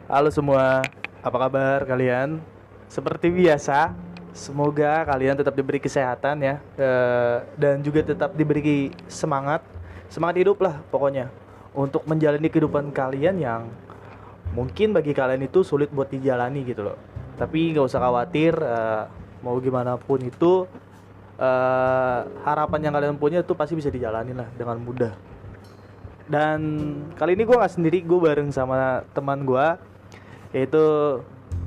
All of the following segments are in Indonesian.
Halo semua, apa kabar kalian? Seperti biasa, semoga kalian tetap diberi kesehatan ya, dan juga tetap diberi semangat hidup lah pokoknya, untuk menjalani kehidupan kalian yang mungkin bagi kalian itu sulit buat dijalani gitu loh. Tapi nggak usah khawatir, mau gimana pun itu, harapan yang kalian punya itu pasti bisa dijalani lah dengan mudah. Dan kali ini gue nggak sendiri, gue bareng sama teman gue, yaitu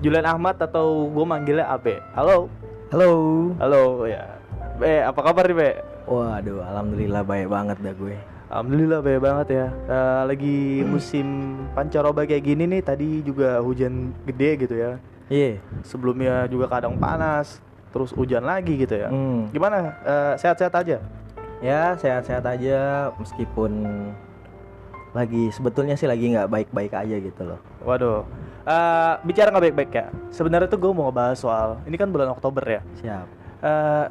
Julian Ahmad atau gue manggilnya Abe. Halo. Halo. Halo ya. Be, apa kabar nih Be? Waduh, alhamdulillah baik banget dah gue. Alhamdulillah baik banget ya. Lagi musim pancaroba kayak gini nih, tadi juga hujan gede gitu ya. Iya. Sebelumnya juga kadang panas, terus hujan lagi gitu ya. Gimana? Sehat-sehat aja? Ya, sehat-sehat aja meskipun sebetulnya sih lagi nggak baik-baik aja gitu loh. Waduh. Bicara nggak baik-baik ya. Sebenarnya tuh gue mau ngebahas soal ini kan bulan Oktober ya. Siap.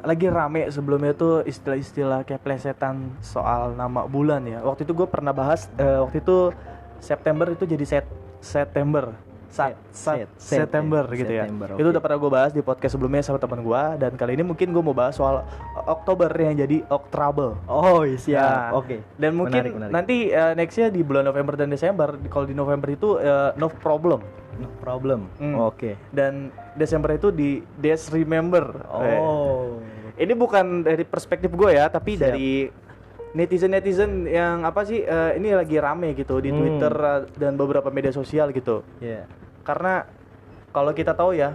Lagi rame sebelumnya tuh istilah-istilah kayak plesetan soal nama bulan ya. Waktu itu gue pernah bahas, waktu itu September itu jadi September gitu ya. September, Itu okay. udah pernah gue bahas di podcast sebelumnya sama teman gue, dan kali ini mungkin gue mau bahas soal Oktober yang jadi Oktrable. Oh, siap. Nah, Oke. dan mungkin Menarik. nanti nextnya di bulan November dan Desember. Kalau di November itu no problem. No problem. Oke. Dan Desember itu di Days Remember. Oh. Ini bukan dari perspektif gue ya, tapi Siap. dari netizen yang apa sih, ini lagi rame gitu di Twitter dan beberapa media sosial gitu. Iya. Karena kalau kita tahu ya,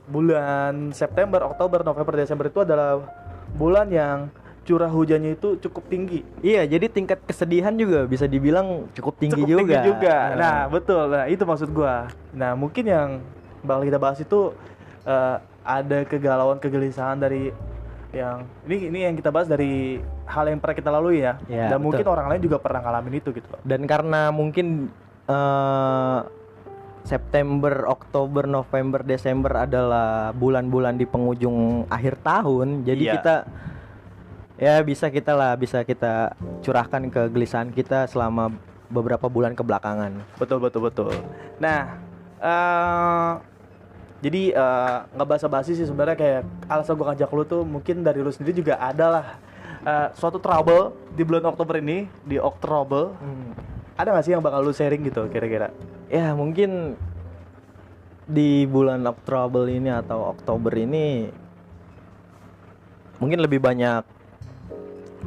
bulan September, Oktober, November, Desember itu adalah bulan yang curah hujannya itu cukup tinggi. Iya, jadi tingkat kesedihan juga bisa dibilang cukup tinggi juga. Nah, betul. Nah, itu maksud gua. Nah, mungkin yang bakal kita bahas itu ada kegalauan-kegelisahan dari yang ini yang kita bahas dari hal yang pernah kita lalui ya. Ya, Dan betul. mungkin orang lain juga pernah ngalamin itu gitu. Dan karena mungkin September, Oktober, November, Desember adalah bulan-bulan di penghujung akhir tahun. Jadi Iya. bisa kita curahkan kegelisahan kita selama beberapa bulan kebelakangan. Betul. Nah, jadi nggak basa-basi sih sebenarnya, kayak alasan gue ngajak lu tuh mungkin dari lu sendiri juga ada lah suatu trouble di bulan Oktober ini, di Oktober. Ada nggak sih yang bakal lu sharing gitu kira-kira? Ya, mungkin di bulan Oktober ini atau Oktober ini mungkin lebih banyak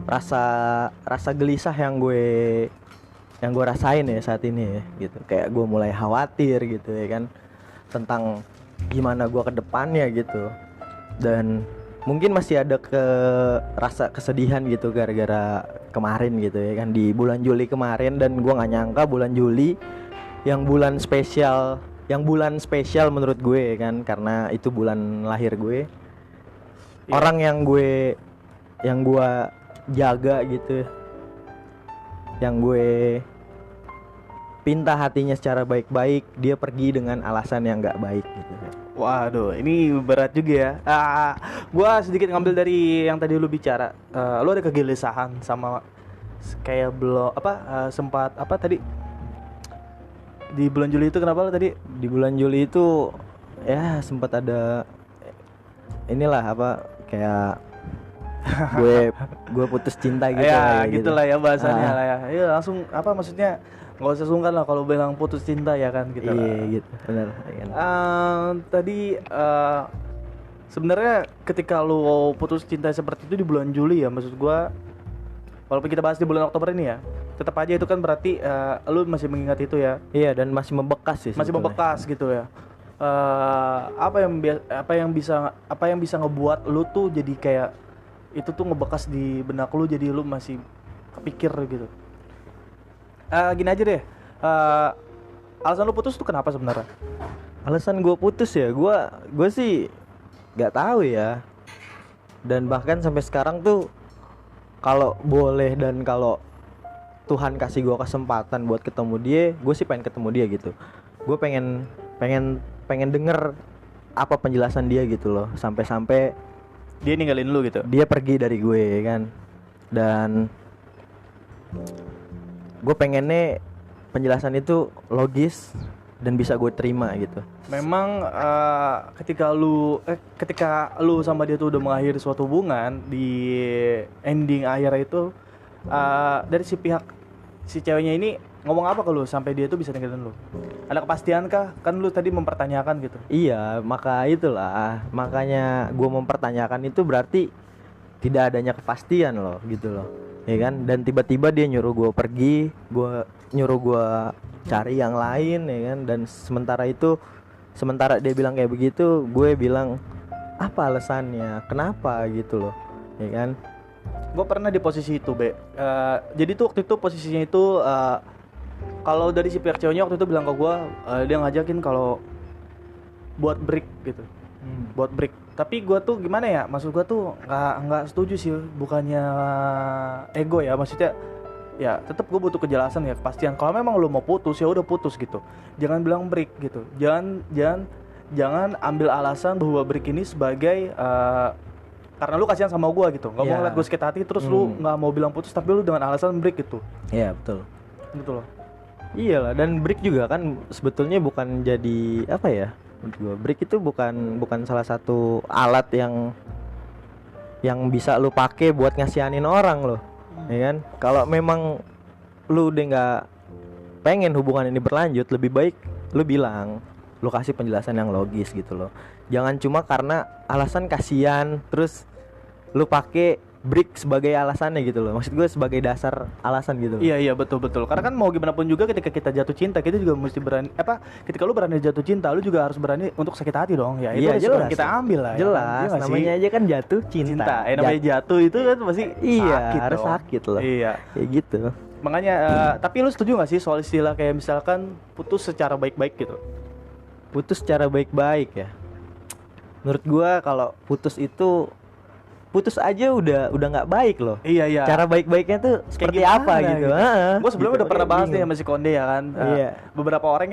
rasa gelisah yang gue rasain ya saat ini ya, gitu. Kayak gue mulai khawatir gitu ya kan, tentang gimana gue ke depannya gitu. Dan mungkin masih ada rasa kesedihan gitu gara-gara kemarin gitu ya kan, di bulan Juli kemarin. Dan gue nggak nyangka bulan Juli yang bulan spesial menurut gue kan, karena itu bulan lahir gue. Iya. Orang yang gue jaga gitu, yang gue pinta hatinya secara baik-baik, dia pergi dengan alasan yang nggak baik gitu. Waduh, ini berat juga ya. Gua sedikit ngambil dari yang tadi lu bicara. Lu ada kegelisahan sama kayak belum sempat apa tadi di bulan Juli itu, kenapa lu tadi? Di bulan Juli itu ya sempat ada inilah kayak gue putus cinta gitu Ya, lah, gitulah ya bahasanya lah ya. Ya langsung maksudnya nggak usah sungkan lah kalau bilang putus cinta ya kan gitu. Iya gitu, benar. Tadi sebenarnya ketika lu putus cinta seperti itu di bulan Juli ya, maksud gua, walaupun kita bahas di bulan Oktober ini ya, tetap aja itu kan berarti lu masih mengingat itu ya. Iya, dan masih membekas sih. Masih sebetulnya. membekas gitu ya. Apa yang bisa ngebuat lu tuh jadi kayak itu tuh ngebekas di benak lu, jadi lu masih kepikir gitu. Gini aja deh. Alasan lu putus tuh kenapa sebenarnya? Alasan gue putus ya, gue sih nggak tahu ya. Dan bahkan sampai sekarang tuh, kalau boleh dan kalau Tuhan kasih gue kesempatan buat ketemu dia, gue sih pengen ketemu dia gitu. Gue pengen denger apa penjelasan dia gitu loh, sampai Dia ninggalin lu gitu. dia pergi dari gue kan. Dan gue pengennya penjelasan itu logis dan bisa gue terima gitu. Memang ketika lu sama dia tuh udah mengakhiri suatu hubungan, di ending akhir itu dari si pihak si ceweknya ini ngomong apa ke lu sampai dia tuh bisa ninggalin lu? Ada kepastian kah? Kan lu tadi mempertanyakan gitu. Iya, makanya gue mempertanyakan itu berarti tidak adanya kepastian loh gitu loh, ya kan? Dan tiba-tiba dia nyuruh gue pergi, nyuruh gue cari yang lain, ya kan? Dan sementara dia bilang kayak begitu, gue bilang apa alasannya, kenapa gitu loh, ya kan? Gue pernah di posisi itu, jadi tuh waktu itu posisinya itu kalau dari si pihak ceweknya waktu itu bilang ke gue, dia ngajakin kalau buat break gitu, buat break. Tapi gue tuh gimana ya, maksud gue tuh nggak setuju sih, bukannya ego ya, maksudnya ya tetap gue butuh kejelasan ya, kepastian. Kalau memang lu mau putus ya udah putus gitu, jangan bilang break gitu, jangan ambil alasan bahwa break ini sebagai karena lu kasihan sama gue gitu, nggak mau ngeliat gue sakit hati terus lu nggak mau bilang putus tapi lu dengan alasan break gitu. Iya betul, gitu loh. Iyalah, dan break juga kan sebetulnya bukan jadi apa ya, menurut gue break itu bukan salah satu alat yang bisa lu pakai buat ngasihanin orang loh, ya kan? Kalau memang lu udah nggak pengen hubungan ini berlanjut, lebih baik lu bilang, lu kasih penjelasan yang logis gitu loh. Jangan cuma karena alasan kasihan terus lu pakai break sebagai alasannya gitu loh. Maksud gue sebagai dasar alasan gitu loh. Iya betul. Karena kan mau gimana pun juga ketika kita jatuh cinta, kita juga mesti berani ketika lu berani jatuh cinta, lu juga harus berani untuk sakit hati dong. Ya itu resiko yang kita ambil lah. Jelas, ya, namanya aja kan jatuh cinta. Namanya jatuh itu kan pasti sakit harus dong. Sakit loh. Iya. Kayak gitu. Makanya tapi lu setuju gak sih soal istilah kayak misalkan putus secara baik-baik gitu? Putus secara baik-baik ya. Menurut gua kalau putus putus aja udah nggak baik loh. Iya. Cara baik-baiknya tuh seperti apa gitu. Gue sebelumnya gitu, udah pernah bahas nih bingung. sama si Konde ya kan. Iya. Beberapa orang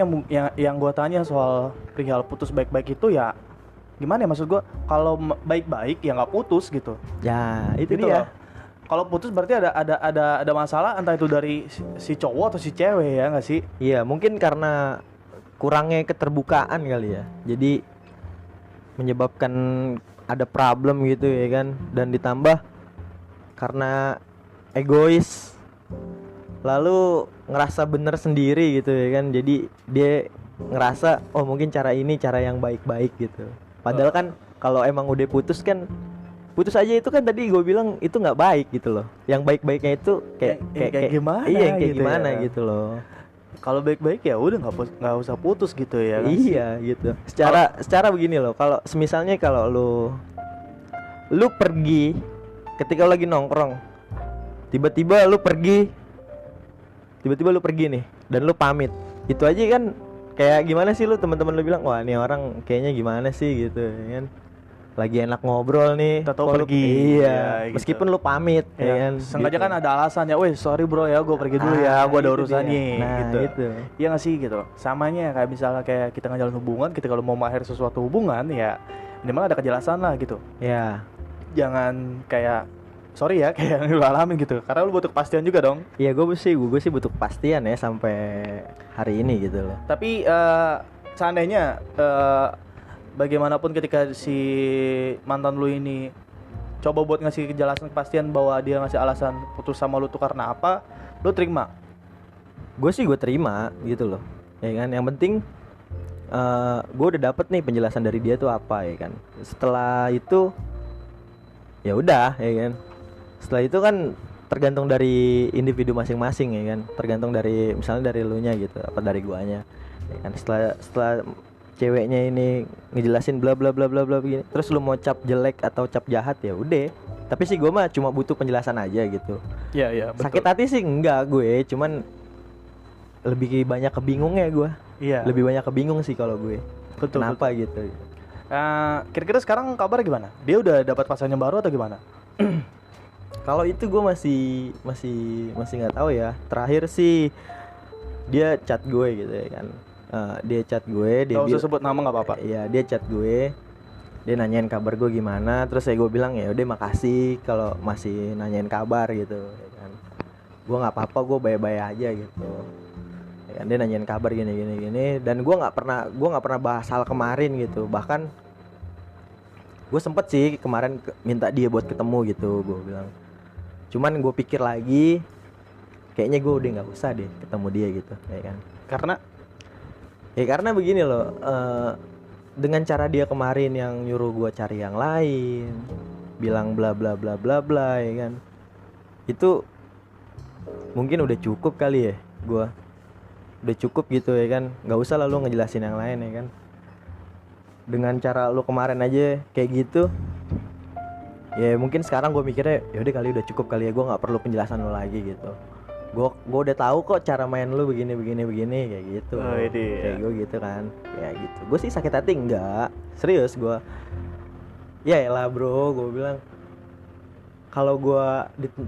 yang gue tanya soal perihal putus baik-baik itu ya gimana ya, maksud gue kalau baik-baik ya nggak putus gitu. Ya itu gitu dia. Kalau putus berarti ada masalah, entah itu dari si cowok atau si cewek ya nggak sih? Iya, mungkin karena kurangnya keterbukaan kali ya. Jadi menyebabkan ada problem gitu ya kan, dan ditambah karena egois lalu ngerasa bener sendiri gitu ya kan, jadi dia ngerasa oh mungkin cara ini cara yang baik-baik gitu, padahal kan kalau emang udah putus kan putus aja itu kan tadi gue bilang itu nggak baik gitu loh, yang baik-baiknya itu kayak gimana, iya kayak gitu gimana ya. Gitu loh. Kalau baik-baik ya udah nggak usah putus gitu ya kan? Iya gitu. Secara begini loh, kalau semisalnya kalau lu pergi ketika lagi nongkrong, tiba-tiba lu pergi nih dan lu pamit, itu aja kan kayak gimana sih, lu teman-teman lu bilang wah ini orang kayaknya gimana sih gitu ya kan, lagi enak ngobrol nih tahu kok pergi iya ya, meskipun lu pamit ya kan, sengaja gitu. kan ada alasan ya, weh sorry bro ya gue pergi dulu ya, gue ada itu urusan dia. nih Nah, gitu. Iya nggak sih gitu, samanya kayak misalnya kayak kita ngejalan hubungan, kita kalau mau mengakhiri sesuatu hubungan ya minimal ada kejelasan lah gitu. Ya Jangan kayak sorry ya kayak yang lu alamin gitu, karena lu butuh kepastian juga dong. iya gue sih butuh kepastian ya sampai hari ini gitu loh. Tapi seandainya bagaimanapun ketika si mantan lu ini coba buat ngasih kejelasan kepastian bahwa dia ngasih alasan putus sama lu tuh karena apa, lu terima? Gue terima gitu loh ya kan, yang penting gue udah dapet nih penjelasan dari dia tuh apa ya kan. Setelah itu ya udah ya kan, setelah itu kan tergantung dari individu masing-masing ya kan, tergantung dari misalnya dari elunya gitu apa dari guanya ya kan. Setelah ceweknya ini ngejelasin bla bla bla bla bla begini, terus lu mau cap jelek atau cap jahat ya udah, tapi sih gue mah cuma butuh penjelasan aja gitu. Iya betul. Sakit hati sih enggak gue, cuman lebih banyak kebingungnya gue. Iya. Lebih banyak kebingung sih kalau gue. Betul, Kenapa gitu. Kira-kira sekarang kabar gimana? Dia udah dapat pasangan baru atau gimana? Kalau itu gue masih nggak tahu ya. Terakhir sih dia chat gue gitu ya kan. Dia chat gue, dia Gak usah sebut nama nggak apa-apa. Iya, dia chat gue, dia nanyain kabar gue gimana, terus gue bilang ya udah makasih kalau masih nanyain kabar gitu ya kan. Gue nggak apa-apa, gue bye-bye aja gitu ya Ya, dia nanyain kabar gini, dan gue nggak pernah bahas hal kemarin gitu. Bahkan gue sempet sih kemarin minta dia buat ketemu gitu, gue bilang. Cuman gue pikir lagi, kayaknya gue udah nggak usah deh ketemu dia gitu, ya kan? Karena begini loh, dengan cara dia kemarin yang nyuruh gue cari yang lain, bilang bla bla bla bla bla, ya kan? Itu mungkin udah cukup kali ya, gue udah cukup gitu ya kan, nggak usah lah lu ngejelasin yang lain ya kan. Dengan cara lu kemarin aja kayak gitu, ya mungkin sekarang gue mikirnya yaudah kali udah cukup kali ya, gue nggak perlu penjelasan lu lagi gitu. Gue udah tahu kok cara main lu begini kayak gitu. Kayak gue gitu kan, kayak gitu. Gue sih sakit hati enggak, serius gue. Ya elah bro, gue bilang kalau gue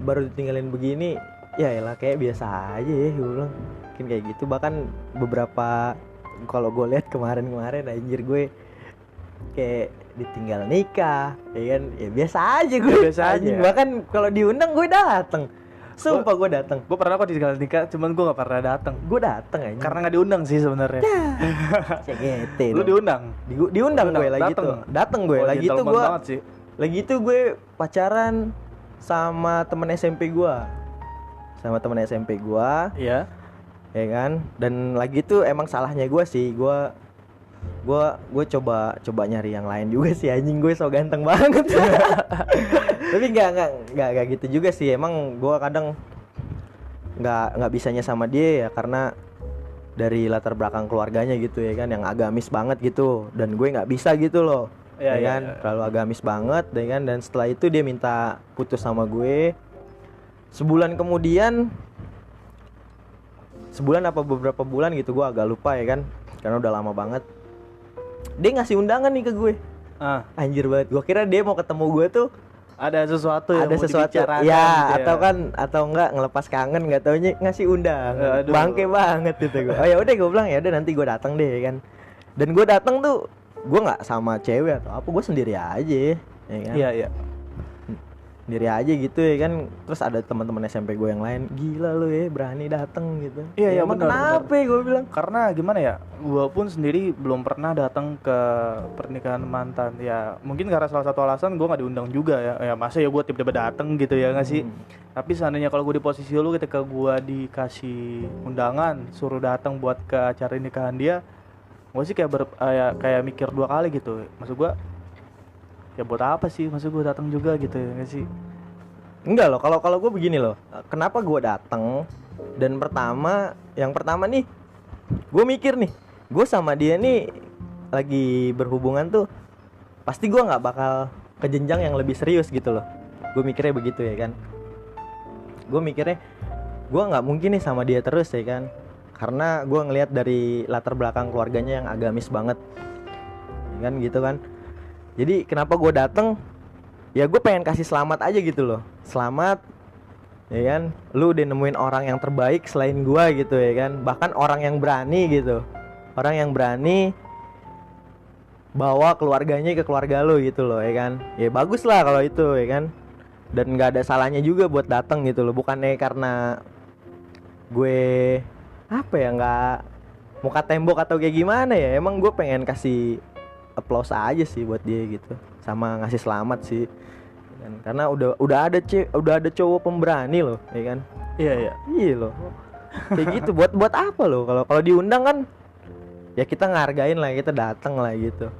baru ditinggalin begini, ya elah kayak biasa aja ya, gue bilang. Mungkin kayak gitu. Bahkan beberapa kalau gue lihat kemarin anjir gue kayak ditinggal nikah, ya kan? Ya biasa aja gue. Biasa aja. Bahkan kalau diundang gue dateng. Sumpah gue dateng. Gue pernah kok ditinggal nikah, cuman gue nggak pernah dateng. Gue dateng aja. Karena nggak diundang sih sebenarnya. CGT. Lu diundang? Diundang gue lagi dateng. tuh. Dateng gue lagi tuh gue. Lagi tuh gue pacaran sama temen SMP gue. Iya. Ya kan? Dan lagi tuh emang salahnya gue sih. Gue coba nyari yang lain juga sih, anjing gue so ganteng banget. Tapi nggak gitu juga sih. Emang gue kadang nggak bisanya sama dia ya karena dari latar belakang keluarganya gitu ya kan, yang agamis banget gitu, dan gue nggak bisa gitu loh. Ya kan, terlalu agamis banget ya kan. Dan setelah itu dia minta putus sama gue. Sebulan apa beberapa bulan gitu, gue agak lupa ya kan, karena udah lama banget. Dia ngasih undangan nih ke gue. Anjir banget. Gue kira dia mau ketemu gue tuh ada sesuatu yang mau dibicarakan ya, gitu ya. atau enggak ngelepas kangen, nggak taunya ngasih undangan. Bangke banget itu gue. Oh ya udah, gue bilang ya udah nanti gue datang deh ya kan. Dan gue datang tuh gue nggak sama cewek atau apa, gue sendiri aja ya kan. Iya. Sendiri aja gitu ya kan. Terus ada teman-teman SMP gue yang lain, gila lu ya berani datang gitu. Iya emang benar. kenapa gue bilang? Karena gimana ya, gue pun sendiri belum pernah datang ke pernikahan mantan. Ya mungkin karena salah satu alasan gue nggak diundang juga ya. Ya masa ya gue tiba-tiba datang gitu ya nggak sih. Tapi seandainya kalau gue di posisi lu, ketika gue dikasih undangan suruh datang buat ke acara nikahan dia, gue sih kayak mikir dua kali gitu. Maksud gue ya buat apa sih, maksud gue datang juga gitu ya nggak sih? Enggak loh, kalau gue begini loh. Kenapa gue datang? Dan yang pertama nih, gue mikir nih, gue sama dia nih lagi berhubungan tuh, pasti gue nggak bakal ke jenjang yang lebih serius gitu loh. Gue mikirnya begitu ya kan. Gue mikirnya gue nggak mungkin nih sama dia terus ya kan, karena gue ngelihat dari latar belakang keluarganya yang agamis banget, ya kan gitu kan. Jadi kenapa gue datang? Ya gue pengen kasih selamat aja gitu loh. Selamat, ya kan. Lu udah nemuin orang yang terbaik selain gue gitu ya kan. Bahkan orang yang berani gitu. Orang yang berani bawa keluarganya ke keluarga lu gitu loh ya kan. Ya bagus lah kalau itu ya kan. Dan gak ada salahnya juga buat datang gitu loh. Bukannya karena gue nggak muka tembok atau kayak gimana ya. Emang gue pengen kasih applause aja sih buat dia gitu, sama ngasih selamat sih kan? Karena udah ada cowok pemberani loh ya kan. Iya loh kayak gitu. buat apa loh kalau diundang kan ya kita ngargain lah, kita datang lah gitu.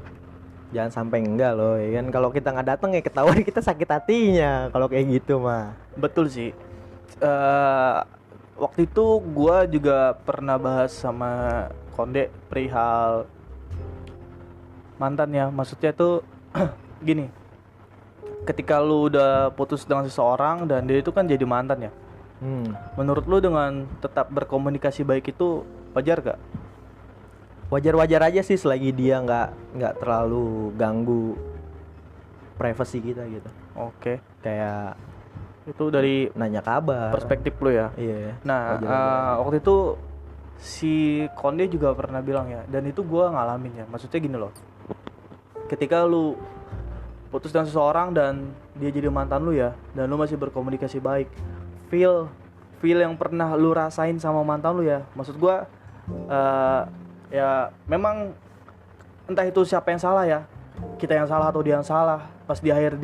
Jangan sampai enggak loh ya kan. Kalau kita nggak datang ya ketahuan kita sakit hatinya kalau kayak gitu mah. Betul sih. Waktu itu gue juga pernah bahas sama Konde perihal mantan ya. Maksudnya tuh gini, ketika lu udah putus dengan seseorang dan dia itu kan jadi mantan ya, menurut lu dengan tetap berkomunikasi baik itu wajar gak? Wajar aja sih selagi dia nggak terlalu ganggu privasi kita gitu. Oke. Kayak itu dari nanya kabar, perspektif lu ya. Iya. Nah waktu itu si Konde juga pernah bilang ya, dan itu gue ngalamin ya. Maksudnya gini loh, ketika lu putus dengan seseorang dan dia jadi mantan lu ya, dan lu masih berkomunikasi baik, feel yang pernah lu rasain sama mantan lu ya, maksud gua Ya memang entah itu siapa yang salah ya, kita yang salah atau dia yang salah. Pas di akhir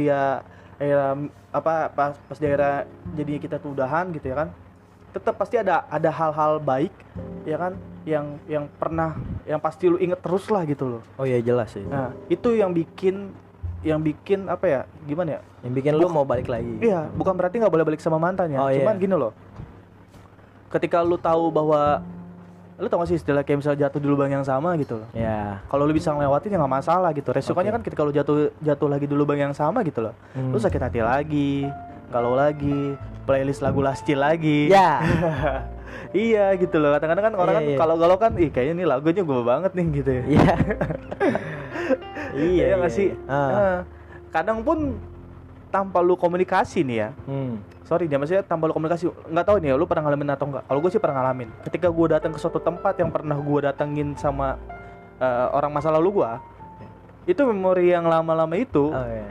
pas di akhirnya jadinya kita tuh udahan gitu ya kan, tetap pasti ada hal-hal baik ya kan, yang pasti lu inget terus lah gitu loh. Oh iya jelas sih. Nah itu yang bikin apa ya, gimana ya, Yang bikin lu mau balik lagi. iya, bukan berarti nggak boleh balik sama mantannya. Oh, Cuman iya. gini loh, ketika lu tahu bahwa, lu tau gak sih istilah kayak misalnya jatuh di lubang yang sama gitu loh. Ya. Kalau lu bisa ngelewatin ya nggak masalah gitu. Resikonya Oke. kan ketika lu jatuh lagi di lubang yang sama gitu loh. Lu sakit hati lagi, galau lagi, playlist lagu Lascil lagi. Ya. Iya gitu loh. Kadang-kadang kan orang Iya, kan iya. kalau galau kan, ih kayaknya ini lagunya gue banget nih gitu ya. Iya. Iya. Iya nggak sih? Ah. Kadang pun tanpa lu komunikasi nih ya. Sorry dia, maksudnya tanpa lu komunikasi, nggak tahu nih ya lu pernah ngalamin atau enggak. Kalau gue sih pernah ngalamin. Ketika gue datang ke suatu tempat yang pernah gue datengin sama orang masa lalu gue, itu memori yang lama-lama itu Oh iya.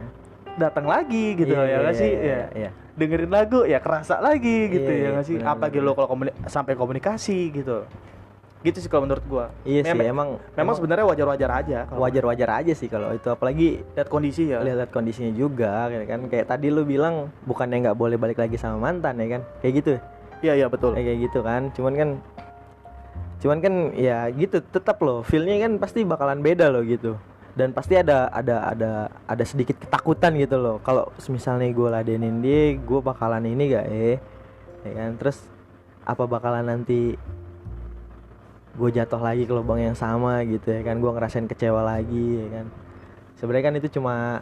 datang lagi gitu Iya, ya nggak sih? Ya. Iya. Dengerin lagu ya kerasa lagi gitu Iya, ya iya, nggak sih? benar, Apalagi benar. lo kalau sampai komunikasi gitu. Gitu sih kalau menurut gue. Iya sih, emang Sebenarnya wajar-wajar aja. Kalau wajar-wajar aja sih kalau itu, apalagi lihat kondisi ya. lihat kondisinya juga ya kan. Kayak tadi lu bilang bukannya nggak boleh balik lagi sama mantan ya kan, kayak gitu. Iya betul. Kayak gitu kan, cuman kan ya gitu, tetap loh feelnya kan pasti bakalan beda loh gitu. Dan pasti ada sedikit ketakutan gitu loh, kalau misalnya gue ladenin dia, gue bakalan ini gak ya kan. Terus apa bakalan nanti gue jatuh lagi ke lubang yang sama gitu ya kan, gue ngerasain kecewa lagi ya kan. Sebenarnya kan itu cuma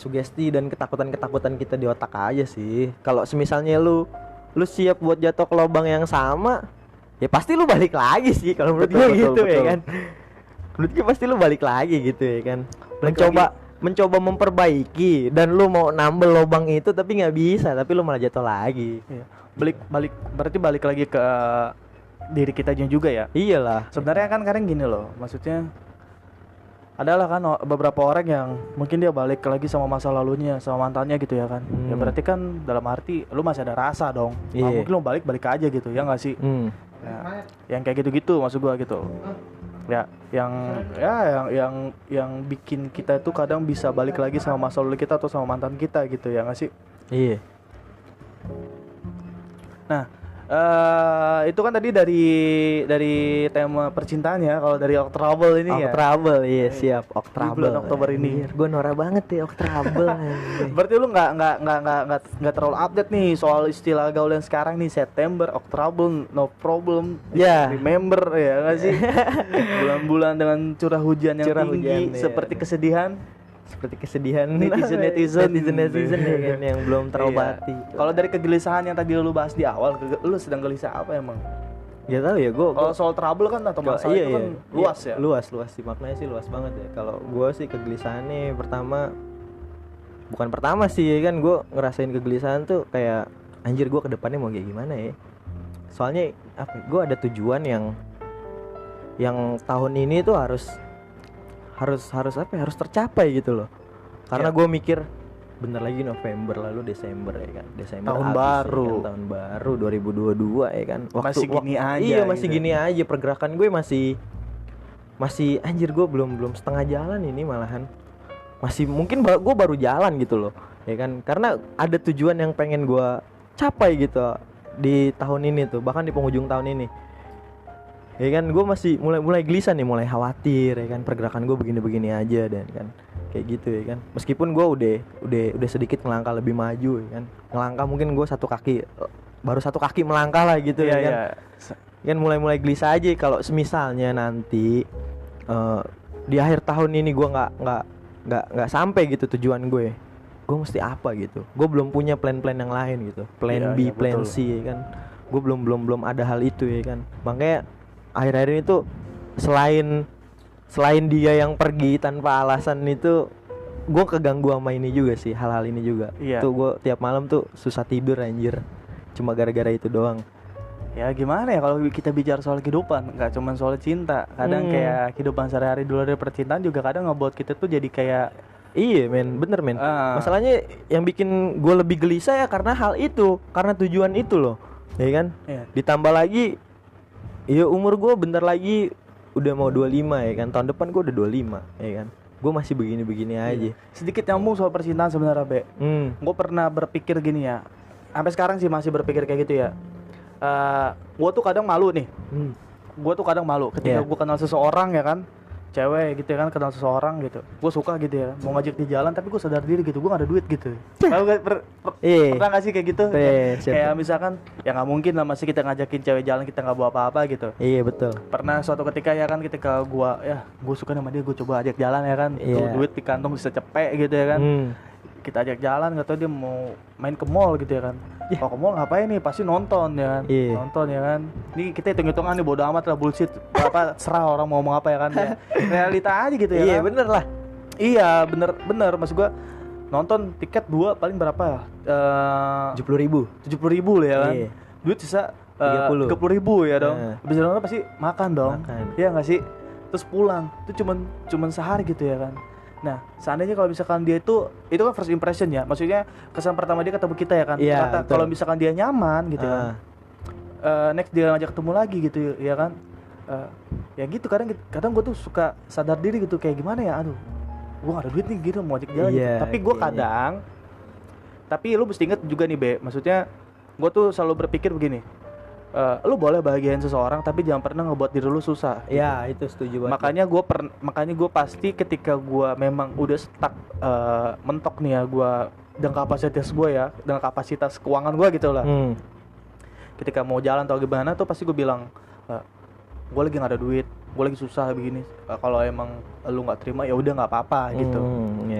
sugesti dan ketakutan kita di otak aja sih. Kalau semisalnya lu siap buat jatuh ke lubang yang sama, ya pasti lu balik lagi sih kalau menurut gue gitu ya kan. Menurut gue pasti lu balik lagi gitu ya kan. Mencoba memperbaiki, dan lu mau nambel lubang itu tapi nggak bisa, tapi lu malah jatuh lagi. Iya. Berarti balik lagi ke diri kita juga ya. Iyalah. Sebenarnya kan kadang gini loh, maksudnya adalah kan beberapa orang yang mungkin dia balik lagi sama masa lalunya, sama mantannya gitu ya kan. Ya berarti kan dalam arti lu masih ada rasa dong. Nah, Iya. mungkin lu balik aja gitu ya nggak sih? Ya, yang kayak gitu-gitu maksud gua gitu. Ya, yang bikin kita itu kadang bisa balik lagi sama masa lalu kita atau sama mantan kita gitu ya nggak sih? Iya. Nah, itu kan tadi dari tema percintaan ya. Kalau dari Octrable ini ya. Octrable, iya siap. Di Octrable. bulan Oktober ini. Gue norak banget ya Octrable. anjing. Berarti lu nggak terlalu update nih soal istilah gaul yang sekarang nih, September, Octrable, no problem, Ya. remember ya nggak sih? Bulan-bulan dengan curah hujan yang Curah tinggi, hujan, ya. seperti kesedihan. Seperti kesedihan Netizen. netizen ya kan, yang belum terobati. Iya. Kalau dari kegelisahan yang tadi lu bahas di awal, lu sedang gelisah apa emang? Gak tahu ya, gue Kalau soal trouble kan atau masalah itu kan luas ya. luas sih, maknanya sih luas banget ya. Kalau gue sih kegelisahannya bukan pertama sih ya kan, gue ngerasain kegelisahan tuh kayak anjir, gue kedepannya mau kayak gimana ya. Soalnya gue ada tujuan yang tahun ini tuh harus tercapai gitu loh. Karena Ya. gue mikir bentar lagi November, lalu Desember ya kan. Desember Tahun habis baru. ya kan, tahun baru 2022 ya kan. Masih gini aja Iya, masih gitu. gini aja, pergerakan gue masih anjir, gue belum setengah jalan ini malahan. Masih mungkin gue baru jalan gitu loh. Ya kan? Karena ada tujuan yang pengen gue capai gitu di tahun ini tuh, bahkan di penghujung tahun ini. Ya kan, gue masih mulai gelisah nih, mulai khawatir ya kan, pergerakan gue begini aja dan kan kayak gitu ya kan. Meskipun gue udah sedikit melangkah lebih maju ya kan, ngelangkah mungkin gue baru satu kaki melangkah lah gitu ya kan. Kan mulai gelisah aja kalau semisalnya nanti di akhir tahun ini gue nggak sampai gitu tujuan gue mesti apa gitu. Gue belum punya plan-plan yang lain gitu, plan B, plan betul. C ya kan. Gue belum ada hal itu ya kan. Makanya akhir-akhir ini tuh selain dia yang pergi tanpa alasan itu, gue keganggu sama ini juga sih, hal-hal ini juga. Iya. Tuh gue tiap malam tuh susah tidur anjir, cuma gara-gara itu doang. Ya gimana ya kalau kita bicara soal kehidupan, nggak cuma soal cinta. Kadang kayak kehidupan sehari-hari di luar dari percintaan juga kadang ngebuat kita tuh jadi kayak Iya men, bener men. Masalahnya yang bikin gue lebih gelisah ya karena hal itu, karena tujuan itu loh, ya kan. Iya. Ditambah lagi Iya, umur gue bentar lagi udah mau 25 ya kan. Tahun depan gue udah 25 ya kan. Gue masih begini-begini aja. Sedikit nyambung soal percintaan sebenarnya, Be. Gue pernah berpikir gini ya. Sampai sekarang sih masih berpikir kayak gitu ya. Gue tuh kadang malu nih. Gue tuh kadang malu ketika gue kenal seseorang ya kan, cewek gitu ya kan, kenal seseorang gitu, gue suka gitu ya, mau ngajak di jalan tapi gue sadar diri gitu, gue gak ada duit gitu. Tahu gak pernah gak sih kayak gitu? Kayak misalkan ya nggak mungkin lah masih kita ngajakin cewek jalan kita nggak bawa apa-apa gitu. Iya betul. Pernah suatu ketika ya kan, ketika gue suka sama dia, gue coba ajak jalan ya kan, tuh duit di kantong bisa cepet gitu ya kan. Kita ajak jalan, nggak tahu dia mau main ke mall gitu ya kan. Kalau ke mall ngapain nih? Pasti nonton ya kan. Nonton ya kan. Ini kita hitung-hitungan nih, bodo amat lah, bullshit. Apa serah orang mau ngomong apa ya kan. Ya. Realita aja gitu ya. Iya kan? bener lah. Iya bener. Maksud gua nonton tiket 2 paling berapa ya? 70.000 lah ya kan. Duit sisa 30.000 ya dong. Habis nonton pasti makan dong. Iya nggak sih? Terus pulang. Itu cuman sehari gitu ya kan. Nah, seandainya kalau misalkan dia itu kan first impression ya, maksudnya kesan pertama dia ketemu kita ya kan. Kalau misalkan dia nyaman gitu kan, next dia ngajak ketemu lagi gitu ya kan. Ya gitu, kadang gue tuh suka sadar diri gitu, kayak gimana ya, aduh, gue gak ada duit nih gitu mau ajak jalan gitu. Tapi gue tapi lu mesti inget juga nih Be, maksudnya gue tuh selalu berpikir begini. Lu boleh bahagiain seseorang tapi jangan pernah ngebuat diri lu susah. Iya, itu setuju banget. Makanya gue pasti ketika gue memang udah stuck, mentok nih ya gue dengan kapasitas keuangan gue gitu lah. Ketika mau jalan atau gimana tuh pasti gue bilang, gue lagi nggak ada duit, gue lagi susah begini. Kalau emang lu nggak terima ya udah nggak apa-apa gitu.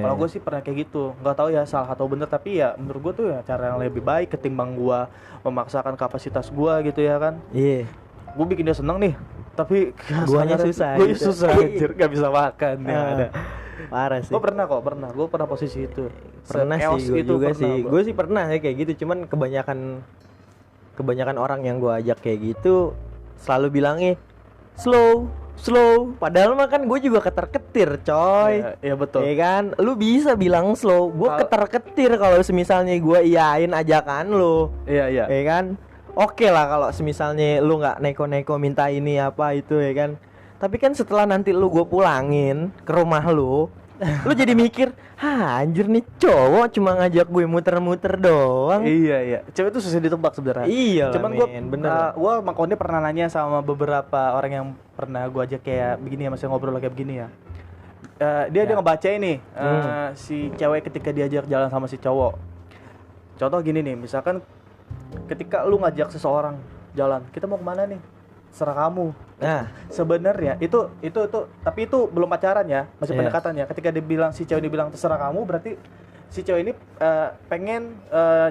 Kalau gue sih pernah kayak gitu, nggak tahu ya salah atau bener, tapi ya menurut gue tuh ya cara yang lebih baik ketimbang gue memaksakan kapasitas gue gitu ya kan. Gue bikin dia seneng nih, tapi guanya susah. Gue susah anjir, gak bisa makan ya ada. Parah sih. Gue pernah posisi itu. Pernah sih, gue juga sih. Gue sih pernah ya kayak gitu, cuman kebanyakan orang yang gue ajak kayak gitu selalu bilangnya slow. Padahal mah kan gue juga ketar-ketir coy. Iya betul. Iya kan, lu bisa bilang slow, gue ketar-ketir kalau semisalnya gue iyain ajakan lu. Iya. Iya kan, oke lah kalau semisalnya lu nggak neko-neko minta ini apa itu ya kan. Tapi kan setelah nanti gue pulangin ke rumah lu jadi mikir, anjir nih cowok cuma ngajak gue muter-muter doang. Iya. Cewek itu susah ditebak sebenarnya. Iya. Cuman gue makanya pernah nanya sama beberapa orang yang pernah gue ajak kayak begini ya, masih ngobrol kayak begini ya. Dia ngebaca ini si cewek ketika diajak jalan sama si cowok. Contoh gini nih, misalkan ketika lu ngajak seseorang jalan, kita mau kemana nih? Serah kamu. Nah, sebenarnya itu tapi itu belum pacaran ya, masih pendekatan ya. Ketika si cewek ini bilang terserah kamu, berarti si cewek ini pengen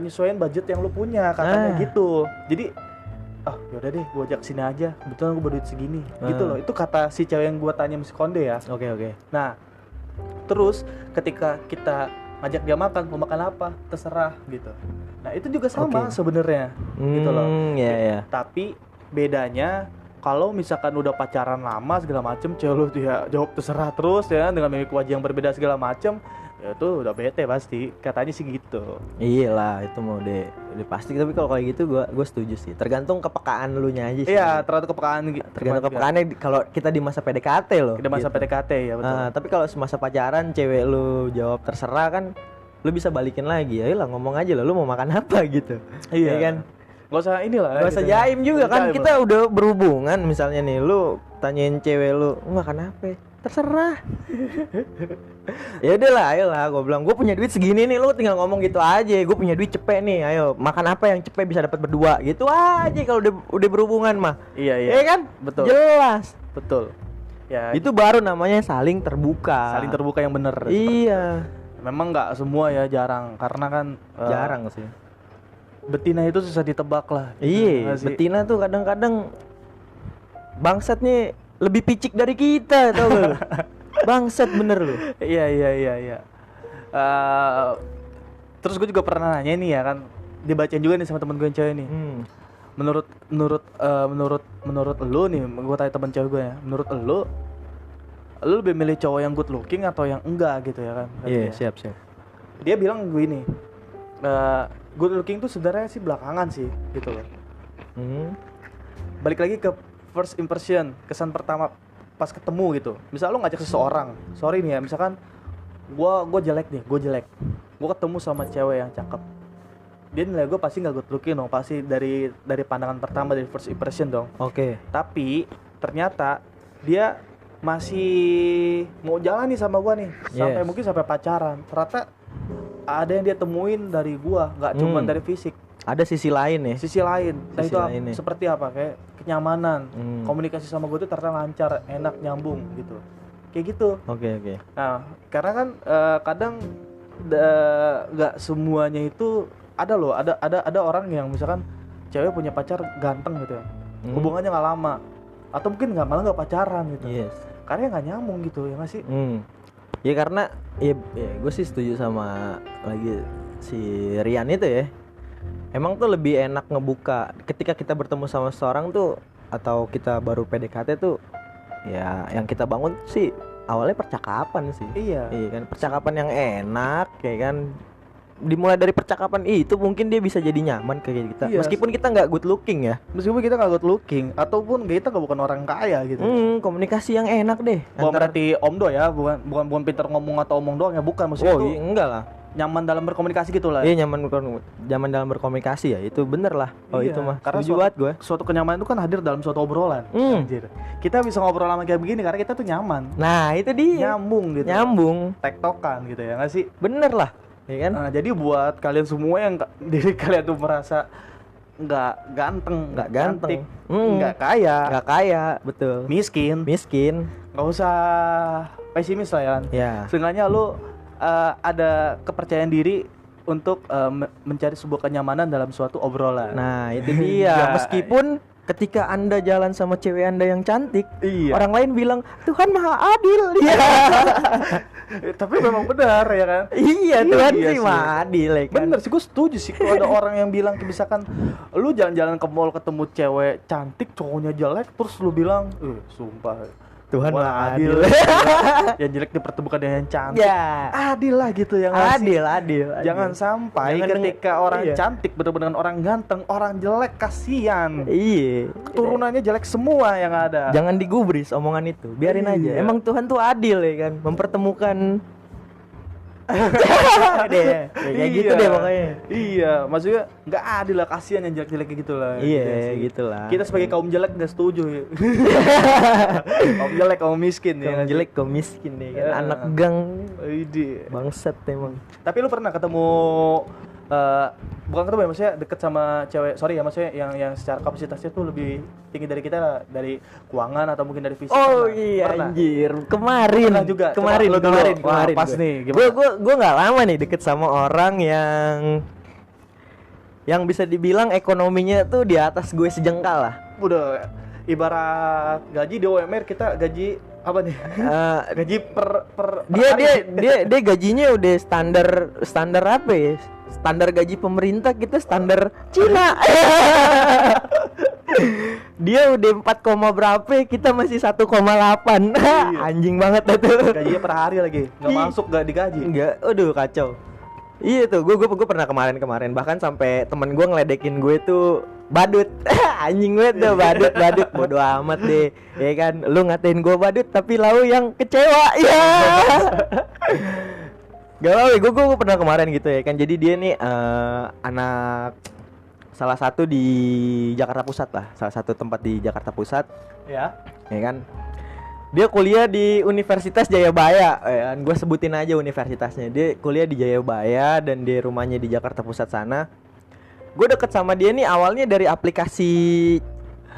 nyesuaiin budget yang lu punya, katanya gitu. Jadi yaudah deh, gue ajak sini aja. Kebetulan gue berduit segini, gitu loh. Itu kata si cewek yang gue tanya Miss Konde ya. Oke. Nah, terus ketika kita ngajak dia makan, mau makan apa, terserah gitu. Nah, itu juga sama sebenarnya, gitu loh. Iya. Tapi bedanya kalau misalkan udah pacaran lama segala macem, cewek lu dia jawab terserah terus ya dengan mimik wajah yang berbeda segala macem, ya itu udah bete pasti, katanya sih gitu. Iyalah, itu mau deh pasti. Tapi kalau kayak gitu gue setuju sih, tergantung kepekaan lu nya aja sih. Iya, tergantung kepekaannya kalau kita di masa PDKT loh. Di masa PDKT ya betul. Tapi kalau semasa pacaran cewek lu jawab terserah kan, lu bisa balikin lagi. Ayolah ngomong aja lah, lu mau makan apa gitu. Iya kan. Gak usah gak usah jaim juga kan, kita udah berhubungan misalnya nih, lu tanyain cewek lu makan apa, terserah. Ya udahlah, ayolah, gue bilang gue punya duit segini nih, lu tinggal ngomong gitu aja, gue punya duit cepet nih, ayo makan apa yang cepet bisa dapat berdua, gitu aja kalau udah berhubungan mah. Iya kan, betul, jelas, betul. Ya itu baru namanya saling terbuka yang bener. Iya. Memang nggak semua ya, jarang, karena kan jarang sih. Betina itu susah ditebak lah. Iya, betina tuh kadang-kadang bangsatnya lebih picik dari kita, tau gak? Bangsat bener lu. Iya. Terus gue juga pernah nanya nih ya kan, dibacain juga nih sama temen gue yang cewek nih. Menurut lu nih, gue tanya temen cewek gue ya, menurut lu lebih milih cowok yang good looking atau yang enggak gitu ya kan? Iya, siap. Dia bilang gue ini, good looking tuh sebenarnya sih belakangan sih gitu loh. Balik lagi ke first impression, kesan pertama pas ketemu gitu. Misal lu ngajak seseorang, sorry nih ya, misalkan gua jelek nih, gua ketemu sama cewek yang cakep, dia nilai gue pasti nggak good looking dong, pasti dari pandangan pertama, dari first impression dong. Oke. Tapi ternyata dia masih mau jalan nih sama gua nih, sampai Yes. mungkin sampai pacaran. Ternyata ada yang dia temuin dari gua, nggak cuma dari fisik, Ada sisi lain ya. sisi lain. Nah Sisi itu lain ya. seperti apa? Kayak kenyamanan, komunikasi sama gua tuh ternyata lancar, enak, nyambung gitu. Kayak gitu. Oke. Nah, karena kan kadang nggak semuanya itu ada loh, ada orang yang misalkan cewek punya pacar ganteng gitu ya, hubungannya nggak lama, atau mungkin malah nggak pacaran gitu, Yes. karena nggak nyambung gitu ya nggak sih? Ya karena ya gue sih setuju sama lagi si Rian itu ya. Emang tuh lebih enak ngebuka ketika kita bertemu sama seseorang tuh, atau kita baru PDKT tuh, ya yang kita bangun sih awalnya percakapan sih. Iya. Iya kan, percakapan yang enak ya kan. Dimulai dari percakapan itu mungkin dia bisa jadi nyaman kayak kita. Iya. Meskipun kita nggak good looking ya. Meskipun kita nggak good looking, ataupun kita nggak bukan orang kaya gitu. Komunikasi yang enak deh. Bukan berarti omdo ya, bukan pintar ngomong atau omong doang ya, bukan, maksudnya Oh itu iya, enggak lah. nyaman dalam berkomunikasi gitu lah. Iya, nyaman dalam berkomunikasi ya, itu bener lah. Oh Iya, itu mah karena setuju banget gue. suatu kenyamanan itu kan hadir dalam suatu obrolan. Anjir. Kita bisa ngobrol sama kayak begini karena kita tuh nyaman, Nah itu dia, nyambung gitu, nyambung, tektokan gitu ya nggak sih? bener lah, ya kan? Nah, jadi buat kalian semua yang diri kalian tuh merasa nggak ganteng, Nggak ganteng, cantik, nggak kaya, Nggak kaya, betul. Miskin, nggak usah pesimis lah ya. ya. Seenggaknya lu ada kepercayaan diri untuk mencari sebuah kenyamanan dalam suatu obrolan. Nah itu dia. Meskipun ketika anda jalan sama cewek anda yang cantik, Iya. orang lain bilang Tuhan maha adil. Iya, Tapi memang benar ya kan? iya Tuhan Iya sih sih. maha adil ya kan? Bener sih, gue setuju sih kalau ada orang yang bilang misalkan lu jalan-jalan ke mall ketemu cewek cantik, cowoknya jelek, terus lu bilang, sumpah Tuhan Wah, maha adil. Yang jelek dipertemukan dengan yang cantik. Ya, Adil lah gitu ya nggak sih? adil. Jangan sampai Jangan ketika orang iya. cantik bertemu dengan orang ganteng, orang jelek, kasihan. Iya. Turunannya jelek semua yang ada. Jangan digubris omongan itu, biarin Iya. aja. Emang Tuhan tuh adil ya kan, mempertemukan. Deh, kayak gitu deh pokoknya. Iya, maksudnya nggak adil lah, kasihan yang jelek-jelek kayak gitu lah. Iya, sih. gitulah. Kita sebagai kaum jelek nggak setuju ya. Kaum jelek, kaum miskin ya. Yang jelek kok miskin nih kan, Iya. anak gang Ide. bangsat emang. Tapi lu pernah ketemu bukan ketemu ya, maksudnya deket sama cewek, sorry ya, maksudnya yang secara kapasitasnya tuh lebih tinggi dari kita lah, dari keuangan atau mungkin dari fisik. Oh Pernah? iya Pernah? anjir, kemarin Pernah juga. kemarin Coba lu dulu. kemarin Wah, kemarin pas gue. nih, gimana? Gue nggak lama nih deket sama orang yang bisa dibilang ekonominya tuh di atas gue sejengkal lah. Udah ibarat gaji di UMR, kita gaji apa nih? Gaji per Dia gajinya udah standar apa ya? Standar gaji pemerintah, kita standar Cina. Dia udah 4, berapa, kita masih 1,8. Anjing banget itu. gajinya per hari lagi, nggak Ih. masuk, nggak digaji. Enggak, aduh kacau. Iya tuh, gue pernah kemarin bahkan sampai temen gue ngeledekin gue tuh badut. Anjing gue tuh badut bodo amat deh, ya kan. Lu ngatain gue badut tapi lau yang kecewa. Ya. Gak apa, gue pernah kemarin gitu ya kan. Jadi dia nih anak salah satu di Jakarta Pusat lah, salah satu tempat di Jakarta Pusat, Ya. ya kan. Dia kuliah di Universitas Jayabaya, ya kan. Gue sebutin aja universitasnya. Dia kuliah di Jayabaya dan dia rumahnya di Jakarta Pusat sana. Gue deket sama dia nih awalnya dari aplikasi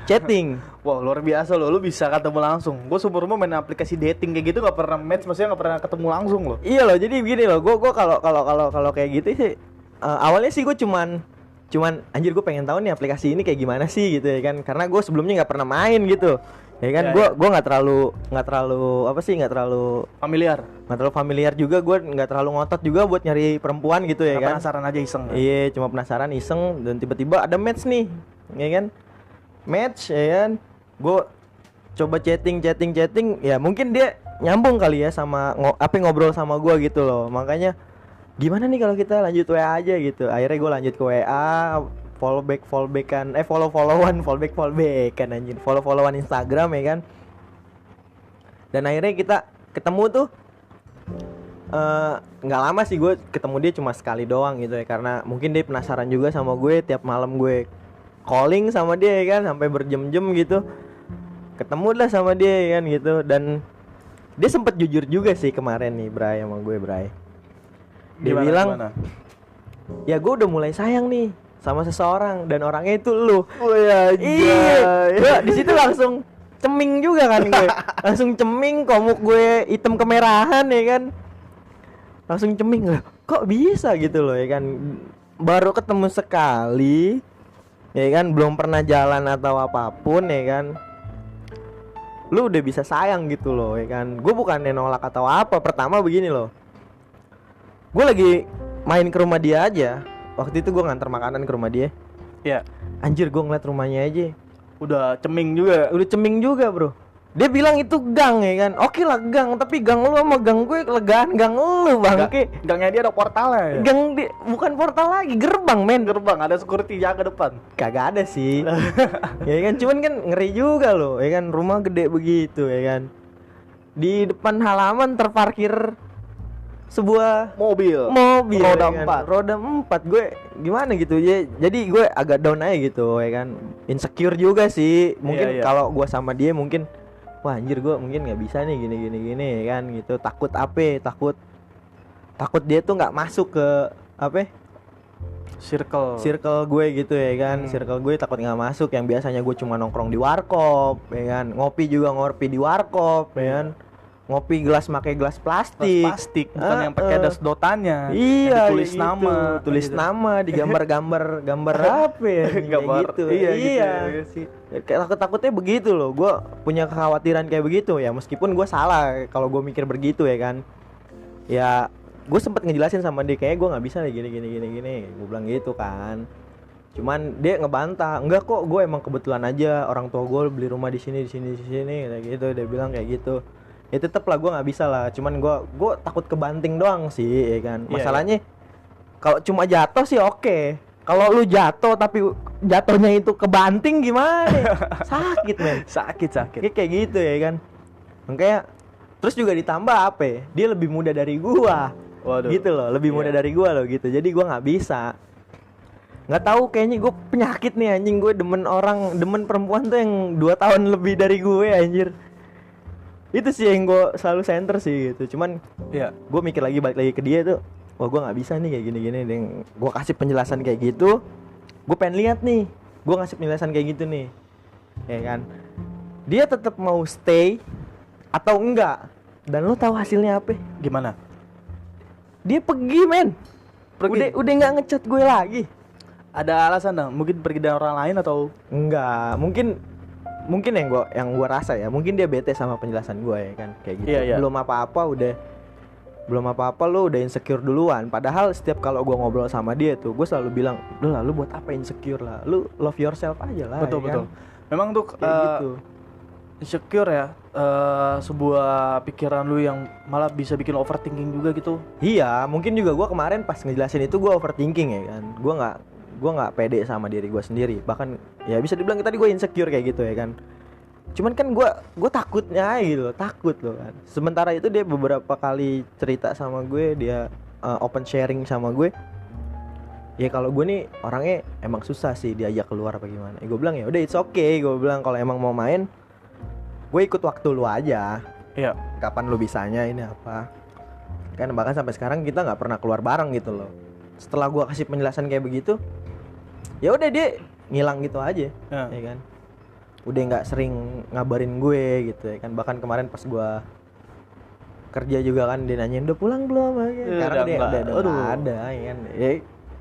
chatting. Wow, luar biasa loh, lu bisa ketemu langsung. Gue seumur umur main aplikasi dating kayak gitu nggak pernah match, maksudnya nggak pernah ketemu langsung loh. Iya loh, jadi begini loh. Gue kalau kayak gitu sih, awalnya sih gue cuman anjir, gue pengen tahu nih aplikasi ini kayak gimana sih gitu ya kan. Karena gue sebelumnya nggak pernah main gitu. Ya kan, Ya, gue nggak terlalu apa sih, nggak terlalu familiar juga, gue nggak terlalu ngotot juga buat nyari perempuan gitu ya kan. Penasaran aja, iseng. Iya, cuma penasaran iseng, dan tiba-tiba ada match nih, ya kan? Match, ya kan? Gue coba chatting, ya mungkin dia nyambung kali ya sama ngobrol sama gue gitu loh. Makanya gimana nih kalau kita lanjut WA aja gitu. Akhirnya gue lanjut ke WA, follow-followan anjir. Follow-followan Instagram ya kan. Dan akhirnya kita ketemu tuh nggak lama sih, gue ketemu dia cuma sekali doang gitu ya, karena mungkin dia penasaran juga sama gue. Tiap malam gue calling sama dia ya kan, sampai berjam-jam gitu. Ketemu lah sama dia ya kan gitu. Dan dia sempet jujur juga sih kemarin nih Bray sama gue Bray. Dia bilang ya gue udah mulai sayang nih sama seseorang, dan orangnya itu lu. Oh ya, iya. Gue di situ langsung ceming juga kan gue. Langsung ceming, komuk gue hitam kemerahan ya kan. Langsung ceming lah. Kok bisa gitu loh ya kan. Baru ketemu sekali ya kan, belum pernah jalan atau apapun ya kan. Lu udah bisa sayang gitu loh ya kan. Gue bukannya nolak atau apa. Pertama begini loh, gue lagi main ke rumah dia aja. Waktu itu gue nganter makanan ke rumah dia. Iya. Anjir, gue ngeliat rumahnya aja Udah ceming juga. udah ceming juga bro. Dia bilang itu gang ya kan. Oke lah gang, tapi gang lu sama gang gue legaan gang lu bangke. Gangnya dia ada portalnya ya? Gang di, bukan portal lagi, gerbang men. Gerbang, ada security jaga depan. Kagak ada sih. Ya kan, cuman kan ngeri juga loh ya kan, rumah gede begitu ya kan. Di depan halaman terparkir sebuah Mobil roda ya kan? 4. Roda 4 gue gimana gitu ya. Jadi gue agak down aja gitu ya kan. Insecure juga sih. Mungkin Iya. kalau gue sama dia mungkin wah anjir gue mungkin nggak bisa nih gini ya kan gitu. Takut apa? Takut dia tuh nggak masuk ke apa? Circle gue gitu ya kan. Circle gue takut nggak masuk, yang biasanya gue cuma nongkrong di warkop ya kan. Ngopi di warkop ya kan. Ngopi pakai gelas plastik. Bukan yang pakai ada sedotannya. Iya, tulis gitu. nama, tulis gitu. nama, digambar apa ya? Gambar gitu. Iya. Gitu sih. Kayak takutnya begitu loh. Gue punya kekhawatiran kayak begitu ya. Meskipun gue salah kalau gue mikir begitu ya kan. Ya, gue sempet ngejelasin sama dia kayak gue nggak bisa gini. Gue bilang gitu kan. Cuman dia ngebantah, enggak kok, gue emang kebetulan aja orang tua gue beli rumah di sini kayak gitu. Dia bilang kayak gitu. Ya tetep lah gue nggak bisa lah. Cuman gue takut kebanting doang sih ya kan. Masalahnya kalau cuma jatuh sih oke. Kalau lu jatuh tapi jatuhnya itu kebanting gimana? Sakit men. Sakit. Kayak gitu ya kan. Makanya terus juga ditambah apa ya? Dia lebih muda dari gua. Waduh. Gitu loh, lebih muda dari gua loh gitu. Jadi gua nggak bisa. Nggak tahu, kayaknya gue penyakit nih anjing. Gue demen perempuan tuh yang 2 tahun lebih dari gue anjir. Itu sih yang gue selalu center sih gitu. Cuman Iya. gue mikir lagi, balik lagi ke dia tuh, wah gue nggak bisa nih kayak gini. Gue kasih penjelasan kayak gitu. Gue pengen lihat nih, gue ngasih penjelasan kayak gitu nih, ya kan. Dia tetap mau stay atau enggak? Dan lo tahu hasilnya apa? Gimana? Dia pergi men. Udah nggak ngechat gue lagi. Ada alasan dong? Mungkin pergi dengan orang lain atau Enggak, mungkin yang gua rasa ya, mungkin dia bete sama penjelasan gua ya kan, kayak gitu. Iya. Belum apa-apa lu udah insecure duluan. Padahal setiap kalau gua ngobrol sama dia tuh, gua selalu bilang, lu buat apa insecure lah, lu love yourself aja lah. betul. Kan? Memang tuh Gitu. insecure ya, sebuah pikiran lu yang malah bisa bikin overthinking juga gitu. Iya, mungkin juga gua kemarin pas ngejelasin itu gua overthinking ya kan. Gua nggak pede sama diri gua sendiri. Bahkan ya bisa dibilang tadi gua insecure kayak gitu ya kan. Cuman kan gua takutnya aja gitu, takut loh kan. Sementara itu dia beberapa kali cerita sama gue, dia open sharing sama gue. Ya kalau gue nih orangnya emang susah sih diajak keluar apa gimana. Gue bilang ya udah it's okay. Gue bilang kalau emang mau main, gue ikut waktu lu aja. Iya. Kapan lu bisanya, ini apa? Kan bahkan sampai sekarang kita nggak pernah keluar bareng gitu loh. Setelah gue kasih penjelasan kayak begitu, ya udah dia ngilang gitu aja, ya kan. Udah nggak sering ngabarin gue gitu ya kan. Bahkan kemarin pas gue kerja juga kan dia nanyain udah pulang belum ya kan? Karena dia udah ada ya kan.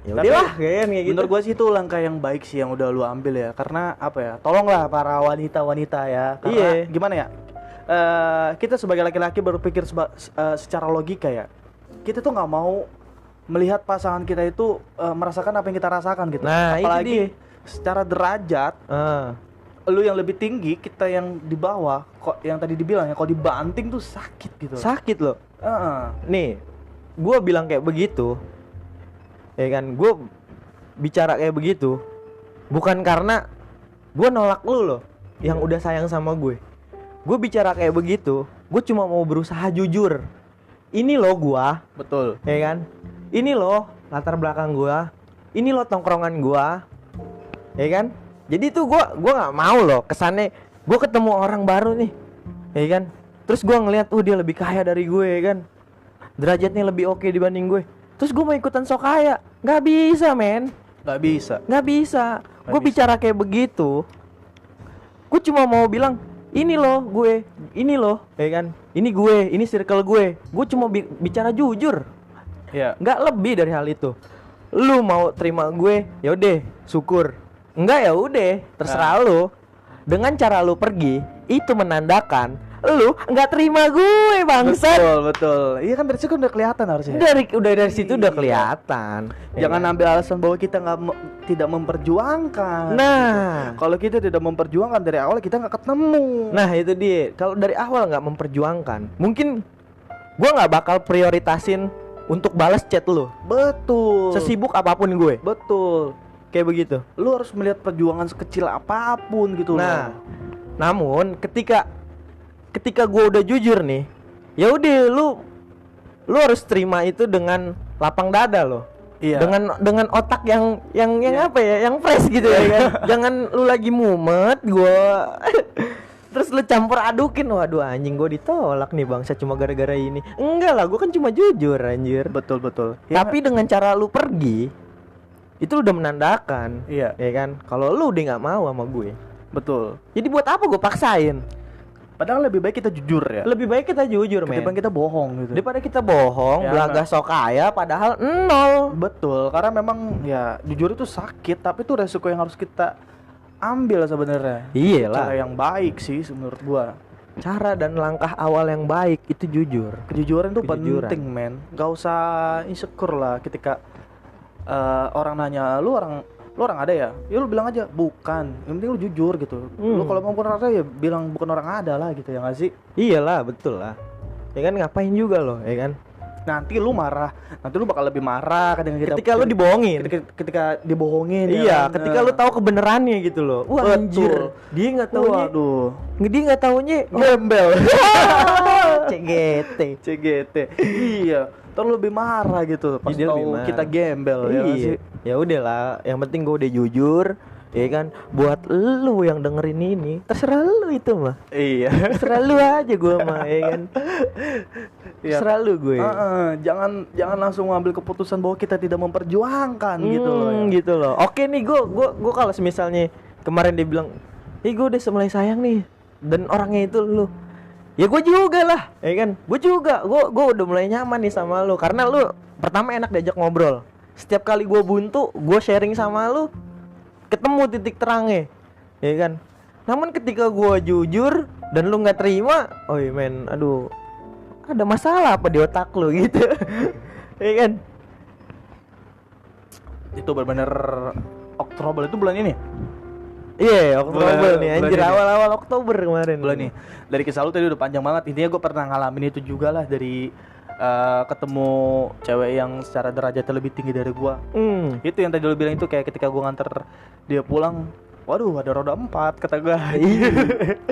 Ya udahlah kayak gitu. Menurut gue sih itu langkah yang baik sih yang udah lu ambil ya. Karena apa ya? Tolonglah para wanita-wanita ya. Karena gimana ya? Kita sebagai laki-laki berpikir secara logika ya. Kita tuh nggak mau melihat pasangan kita itu merasakan apa yang kita rasakan gitu. Nah, apalagi secara derajat. Lu yang lebih tinggi, kita yang di bawah. Kok yang tadi dibilang ya, kalau dibanting tuh sakit gitu. Sakit loh. Nih, gue bilang kayak begitu, ya kan. Gue bicara kayak begitu, Bukan karena gue nolak lu loh yang udah sayang sama gue. Gue bicara kayak begitu, gue cuma mau berusaha jujur. Ini loh gua, Betul. ya kan? Ini loh latar belakang gua. Ini loh tongkrongan gua. Ya kan? Jadi tuh gua nggak mau loh kesannya gua ketemu orang baru nih. Ya kan? Terus gua ngeliat dia lebih kaya dari gue, ya kan? Derajatnya lebih oke dibanding gue. Terus gua mau ikutan sok kaya. Nggak bisa, men. Nggak bisa. Nggak bisa. Gue bisa. bicara kayak begitu. Gue cuma mau bilang, ini loh gue, ini loh, ya kan? Ini gue, ini circle gue. Gue cuma bicara jujur. Iya. Nggak lebih dari hal itu. Lu mau terima gue, yaudah, syukur. Enggak, ya udah, terserah lu. Dengan cara lu pergi, itu menandakan lu nggak terima gue, bangsat. Betul. Iya kan dari situ udah kelihatan harusnya. Udah dari situ udah kelihatan. Jangan Ya kan? ambil alasan bahwa kita tidak memperjuangkan. Nah, Kalau kita tidak memperjuangkan dari awal kita nggak ketemu. nah itu dia. Kalau dari awal nggak memperjuangkan, mungkin gua nggak bakal prioritasin untuk balas chat lu. Betul. Sesibuk apapun gue. Betul. Kayak begitu. Lu harus melihat perjuangan sekecil apapun gitu Nah, loh. namun ketika gue udah jujur nih, ya udah lu harus terima itu dengan lapang dada loh. Iya. Dengan otak yang Iya. apa ya, yang fresh gitu ya kan. Jangan lu lagi mumet, gua terus lu campur adukin, waduh anjing gue ditolak nih bangsa cuma gara-gara ini. Enggak lah, gue kan cuma jujur anjir. Betul. Tapi dengan cara lu pergi, itu lu udah menandakan, Iya. ya kan, kalau lu udah nggak mau sama gue. Betul. Jadi buat apa gue paksain? Padahal lebih baik kita jujur ya. Lebih baik kita jujur, men. Ketimbang kita bohong gitu. Daripada kita bohong, Ya, belaga sok kaya padahal nol. Betul, karena memang ya jujur itu sakit, tapi itu resiko yang harus kita ambil sebenarnya. Iyalah. Cara yang baik sih menurut gua. Cara dan langkah awal yang baik itu jujur. Kejujuran itu Kejujuran. penting, men. Gak usah insecure lah ketika orang nanya lu orang ada ya? Ya lu bilang aja bukan. Yang penting lu jujur gitu. Lu kalau mau orang ada ya bilang bukan orang ada lah gitu ya nggak sih? Iyalah, betul lah. Ya kan, ngapain juga loh, ya kan? Nanti lu marah, nanti lu bakal lebih marah Ketika lu dibohongin. ketika dibohongin. ya Iya, kan? ketika lu tahu kebenarannya gitu loh. Wah, Betul. anjir. Dia nggak taunya. Waduh. Dia nggak taunya Gembel. CGT. CGT. Iya, terus lebih marah gitu pas Jadi lebih tahu marah. kita gembel ya nggak Iya. sih? Ya udahlah, yang penting gue udah jujur, ya kan. Buat lu yang dengerin ini, terserah lu itu mah. Iya. Terserah lu aja gue mah, ya kan. Iya. Terserah lu gue. Jangan langsung ngambil keputusan bahwa kita tidak memperjuangkan gitu loh. Ya. Gitu loh. Oke nih, gue kalau misalnya kemarin dia bilang, gue udah mulai sayang nih, dan orangnya itu lu. Ya gue juga lah, ya kan. Gue udah mulai nyaman nih sama lu, karena lu pertama enak diajak ngobrol. Setiap kali gue buntu, gue sharing sama lu, ketemu titik terangnya, ya kan. Namun ketika gue jujur dan lu nggak terima, oh iya men, aduh, ada masalah apa di otak lu gitu, ya kan. Itu benar-benar Oktober itu bulan ini. Iya, Oktober nih, anjir, bulan ini. awal-awal Oktober kemarin. Bulan ini. Dari kisah lu tadi udah panjang banget. Intinya gue pernah ngalamin itu juga lah, dari ketemu cewek yang secara derajatnya lebih tinggi dari gua. Itu yang tadi lu bilang itu, kayak ketika gua nganter dia pulang, waduh ada roda 4 kata gua. Iya.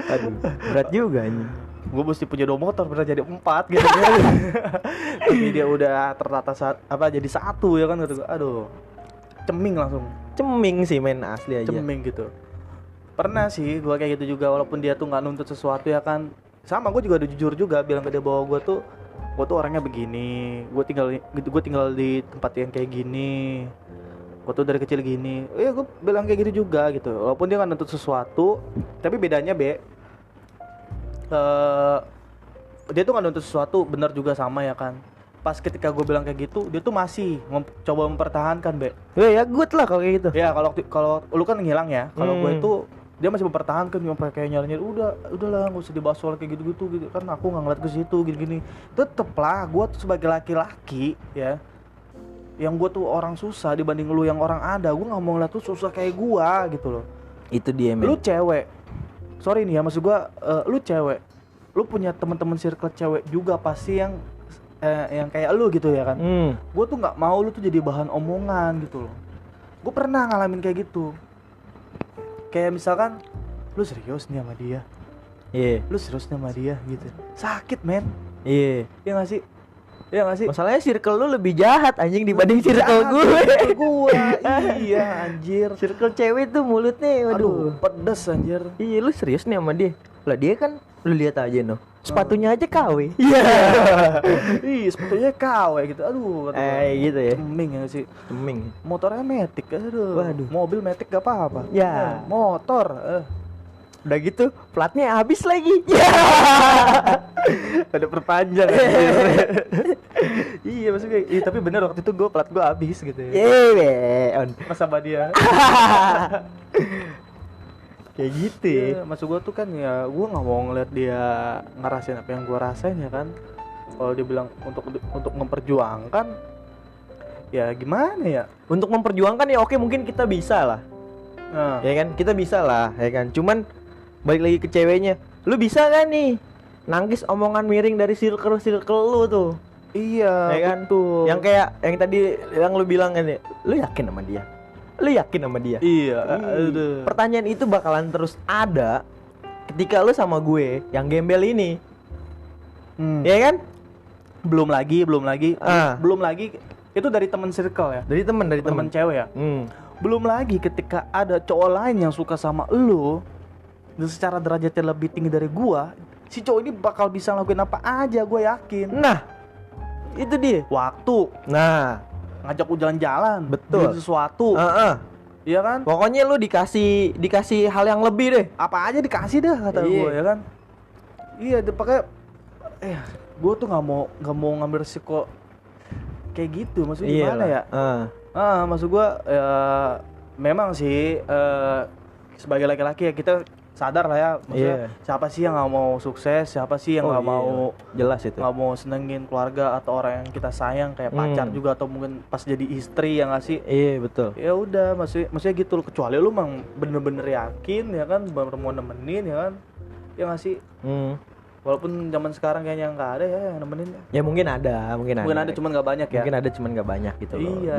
Aduh, berat juga ini. Gue mesti punya 2 motor pernah jadi 4 gitu kan. Tapi dia udah tertata jadi 1 ya kan, kata gua. Aduh, ceming langsung. Ceming sih, men, asli aja. Ceming gitu. Pernah sih gua kayak gitu juga, walaupun dia tuh nggak nuntut sesuatu ya kan. Sama gue juga udah jujur juga bilang ke dia bahwa gue tuh orangnya begini, gue tinggal di tempat yang kayak gini, gue tuh dari kecil gini. Gue bilang kayak gitu juga gitu, walaupun dia nggak nuntut sesuatu. Tapi bedanya dia tuh nggak nuntut sesuatu, benar juga sama ya kan. Pas ketika gue bilang kayak gitu, dia tuh masih coba mempertahankan, Ya good lah kalau kayak gitu. Ya kalau lu kan ngilang ya, kalau gue itu dia masih mempertahankan, sampai kayak nyari udahlah nggak usah dibahas soal kayak gitu kan, aku nggak ngeliat ke situ gini. Tetep lah, gue tuh sebagai laki-laki ya, yang gue tuh orang susah dibanding lu yang orang ada, gue nggak mau ngeliat tuh susah kayak gue gitu loh. Itu dia, men. Lu cewek, sorry nih ya, maksud gue lu cewek, lu punya teman-teman circle cewek juga pasti yang kayak lu gitu ya kan. Hmm. Gue tuh nggak mau lu tuh jadi bahan omongan gitu loh. Gue pernah ngalamin kayak gitu. kayak misalkan lu serius nih sama dia, Iya. lu serius nih sama dia gitu, sakit men. Iya. Iya nggak sih? Iya nggak sih? Masalahnya circle lu lebih jahat anjing dibanding circle Jahat, gue. circle gua. Iya anjir. Circle cewek tuh mulutnya Aduh, waduh. pedes anjir. Iya, lu serius nih sama dia. Lah dia kan lu lihat aja noh. Sepatunya aja KW. Iya. Ih, sebetulnya KW gitu. Aduh, Gitu ya. Ceming ya sih. Ceming. Motornya Matic. Aduh. Waduh. Mobil Matic gak apa-apa. Ya. Motor. Udah gitu platnya habis lagi. Ya. Ada perpanjang. Iya, maksudnya. Iya, tapi bener waktu itu plat gue habis gitu ya. Iya, Pas sama dia. kayak gitu ya. Iya, maksud gue tuh kan ya, gue nggak mau ngeliat dia ngerasain apa yang gue rasain ya kan. Kalau dia bilang untuk memperjuangkan, ya gimana ya? Untuk memperjuangkan ya oke mungkin kita bisa lah. Nah, Ya kan? Kita bisa lah, ya kan? Cuman balik lagi ke ceweknya. Lu bisa gak nih nangkis omongan miring dari circle lu tuh? iya, Ya kan? betul. Yang kayak yang tadi yang lu bilang kan ya, lu yakin sama dia? Lu yakin sama dia? Iya, Ih, aduh. pertanyaan itu bakalan terus ada ketika lu sama gue yang gembel ini. Ya kan? Belum lagi Ah. belum lagi itu dari temen circle ya, Dari temen temen cewek ya. Hmm. Belum lagi ketika ada cowok lain yang suka sama lu dan secara derajatnya lebih tinggi dari gua, si cowok ini bakal bisa ngelakuin apa aja, gua yakin. Nah, itu dia. Waktu, Nah, ngajak lu jalan-jalan, Betul. beli sesuatu, iya kan? pokoknya lu dikasih hal yang lebih deh. Apa aja dikasih dah kata Iya. gua ya kan. Iya, pakai gua tuh nggak mau ngambil resiko kayak gitu, maksudnya gimana ya? Maksud gua memang sih sebagai laki-laki ya kita sadar lah ya, maksudnya siapa sih yang nggak mau sukses, siapa sih yang nggak mau jelas itu. nggak mau senengin keluarga atau orang yang kita sayang kayak pacar juga atau mungkin pas jadi istri ya nggak sih? Iya betul. Ya udah, maksudnya gitu loh, kecuali lu emang bener-bener yakin ya kan, bener mau nemenin ya kan, ya nggak sih? Walaupun zaman sekarang kayaknya nggak ada ya yang nemenin. Ya mungkin ada Cuman nggak banyak ya. Mungkin ada cuman nggak banyak gitu loh. Iya.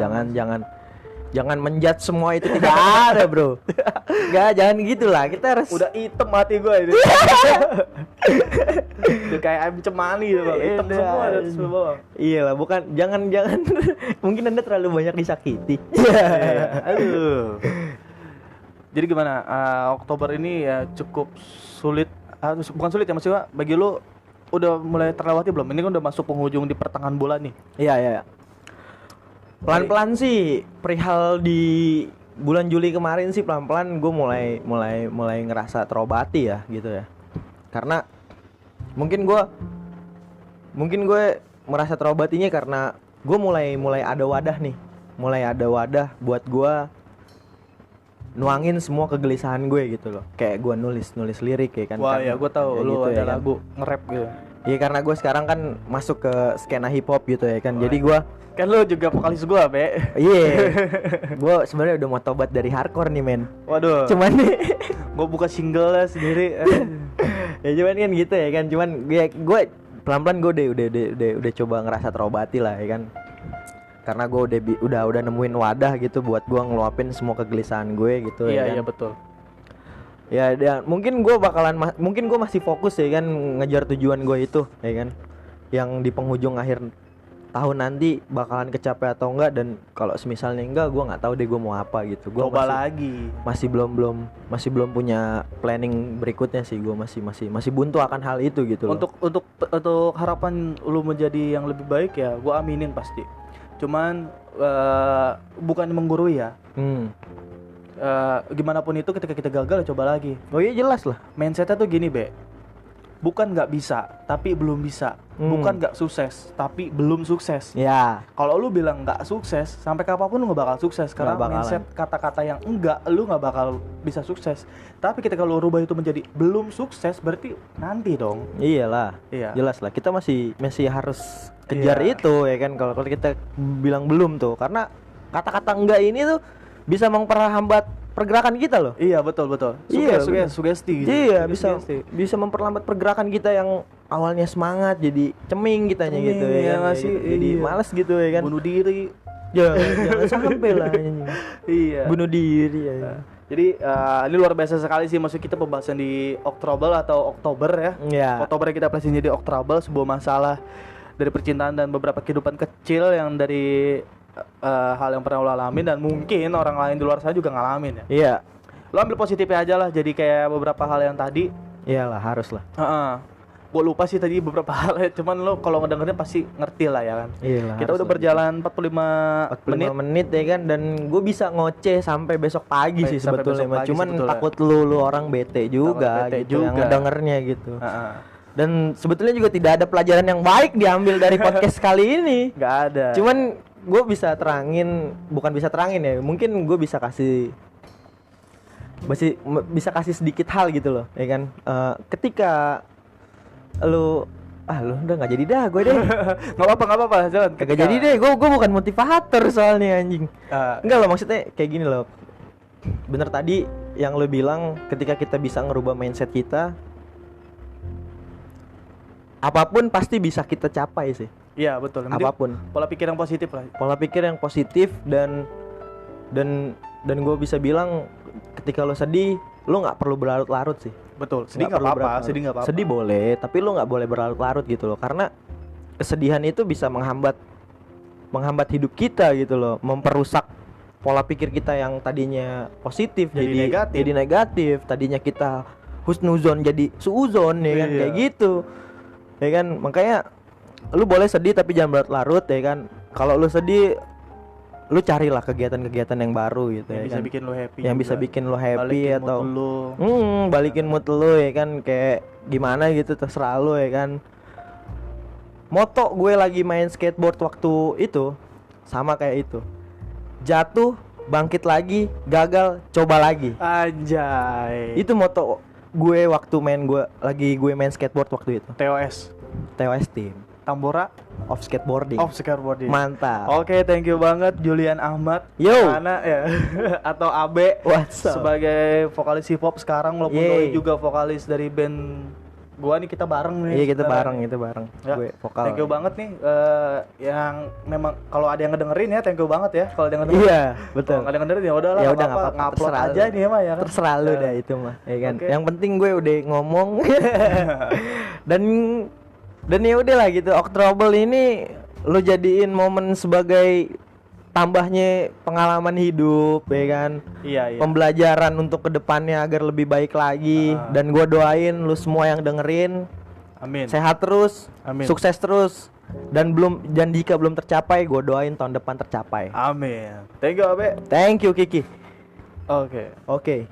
Jangan menjudge semua itu tidak ada, Bro. Jangan gitulah. Kita harus Udah hitam hati gue ini. Udah kayak ayam cemani gitu, Bang. Hitam Udah. semua dari atas bawah. Iya lah, bukan jangan mungkin Anda terlalu banyak disakiti. Aduh. Jadi gimana? Oktober ini ya cukup sulit. Bukan sulit ya, maksudnya bagi lu udah mulai terlewati belum? Ini kan udah masuk penghujung di pertengahan bulan nih. Iya. Pelan-pelan sih perihal di bulan Juli kemarin sih pelan-pelan gue mulai ngerasa terobati ya gitu ya. Karena mungkin gue merasa terobatinya karena gue mulai ada wadah nih. Mulai ada wadah buat gue nuangin semua kegelisahan gue gitu loh. Kayak gue nulis lirik ya kan. Wah ya, gue tahu ya lu gitu ada ya kan. lagu nge-rap gitu. Iya karena gue sekarang kan masuk ke skena hip hop gitu ya kan. Jadi gue Kan lu juga vokalis gua, Be. gue sebenarnya udah mau tobat dari hardcore nih men. Waduh. Cuman Gua buka single lah sendiri. ya cuman kan gitu ya kan. Cuman gue pelan-pelan gue udah coba ngerasa terobati lah ya kan. Karena gue udah nemuin wadah gitu buat gue ngeluapin semua kegelisahan gue gitu ya kan. Iya betul. Ya dan mungkin gue masih fokus ya kan ngejar tujuan gue itu ya kan. Yang di penghujung akhir tahun nanti bakalan kecapai atau enggak, dan kalau semisalnya enggak gue nggak tahu deh gue mau apa gitu. Gue Coba lagi. masih belum punya planning berikutnya sih. Gue masih buntu akan hal itu gitu loh. Untuk harapan lu menjadi yang lebih baik ya gua aminin pasti. Cuman bukan menggurui ya. Gimana pun itu ketika kita gagal ya coba lagi. Oh iya jelas lah. Mindsetnya tuh gini, Be. Bukan nggak bisa, tapi belum bisa. Bukan nggak sukses, tapi belum sukses. Ya. Kalau lu bilang nggak sukses, sampai kapanpun lu nggak bakal sukses. Karena mindset kata-kata yang enggak, lu nggak bakal bisa sukses. Tapi ketika lu rubah itu menjadi belum sukses, berarti nanti dong. Iyalah. Iya. Jelas lah. Kita masih harus kejar itu ya kan. Kalau kita bilang belum tuh, karena kata-kata enggak ini tuh bisa memperhambat pergerakan kita loh. Iya betul. Sugesti gitu. Iya bisa memperlambat pergerakan kita yang awalnya semangat jadi ceming kitanya gitu ya kan. Jadi malas gitu ya kan. Bunuh diri. Jangan sampai lah. Iya. Bunuh diri ya. Jadi ini luar biasa sekali sih, maksud kita pembahasan di Oktober atau Oktober ya. Iya. Oktober kita pelajarin jadi Oktober, sebuah masalah dari percintaan dan beberapa kehidupan kecil yang dari hal yang pernah lo alamin dan mungkin orang lain di luar sana juga ngalamin ya. Iya. Lo ambil positifnya aja lah, jadi kayak beberapa hal yang tadi. Iyalah, harus lah. Gue lupa sih tadi beberapa hal ya, cuman lo kalau ngedengerin pasti ngerti lah ya kan. Iyalah. Kita udah berjalan 45 menit ya kan, dan gue bisa ngoceh sampai besok pagi sih Sampai sebetulnya. besok pagi Cuman sebetulnya. takut lu orang bete juga, bete gitu, yang juga. ngedengernya gitu. Dan sebetulnya juga tidak ada pelajaran yang baik diambil dari podcast kali ini. Nggak ada. Cuman gue bisa terangin, bukan bisa terangin ya, mungkin gue bisa kasih sedikit hal gitu loh, ya kan. Ketika lu udah nggak jadi dah gue deh. nggak apa-apa jalan. Kagak jadi deh, gue bukan motivator soalnya anjing. Enggak loh, maksudnya kayak gini loh. Bener tadi yang lo bilang, ketika kita bisa ngerubah mindset kita, apapun pasti bisa kita capai sih. Iya betul. Yang penting Apapun. pola pikir yang positif lah. Pola pikir yang positif dan gue bisa bilang, ketika lo sedih, lo nggak perlu berlarut-larut sih. Betul. Sedih Nggak nggak perlu apa-apa. berlarut-larut. Sedih nggak apa-apa. Sedih boleh, tapi lo nggak boleh berlarut-larut gitu loh, karena kesedihan itu bisa menghambat hidup kita gitu loh, memperusak pola pikir kita yang tadinya positif jadi negatif. Tadinya kita husnuzon jadi suuzon, ya kan. Iya. Kayak gitu, ya kan. Makanya lu boleh sedih tapi jangan berlarut-larut, ya kan. Kalau lu sedih, lu carilah kegiatan-kegiatan yang baru gitu, yang ya bisa kan, bikin lo happy. yang bisa juga. bikin lo happy Balikin atau mood lo. balikin mood lu, ya kan. Kayak gimana gitu, terserah lu, ya kan. Moto gue lagi main skateboard waktu itu sama kayak itu: jatuh, bangkit lagi, gagal, coba lagi. Anjay. Itu moto gue waktu gue main skateboard waktu itu. TOS Team Tambora of Skateboarding. of skateboarding. Mantap. Oke, thank you banget Julian Ahmad. Yo. Mana ya? Atau Abe What's up? sebagai vokalis hip hop sekarang, walaupun Yeay. Doi juga vokalis dari band gua nih, kita bareng nih. Iya, kita sekarang. bareng. Ya, Gue vokal. thank you banget nih yang memang kalau ada yang ngedengerin ya, thank you banget ya kalau ada yang ngedengerin. Iya, betul. Kalau nggak ada yang ngedengerin ya udahlah, Ya nggak udah, apa-apa, nggak apa-apa, ngupload terserah aja lu. nih mah ya kan. Terserah lu dah itu mah, ya kan. Oke. Yang penting gue udah ngomong. dan ya udahlah gitu. Oktober ini lu jadiin momen sebagai tambahnya pengalaman hidup, ya kan. Iya. Pembelajaran untuk kedepannya agar lebih baik lagi. Dan gue doain lu semua yang dengerin Amin. sehat terus, Amin. sukses terus, dan jika belum tercapai, gue doain tahun depan tercapai. Amin. Thank you Abe. Thank you Kiki. Oke. Oke.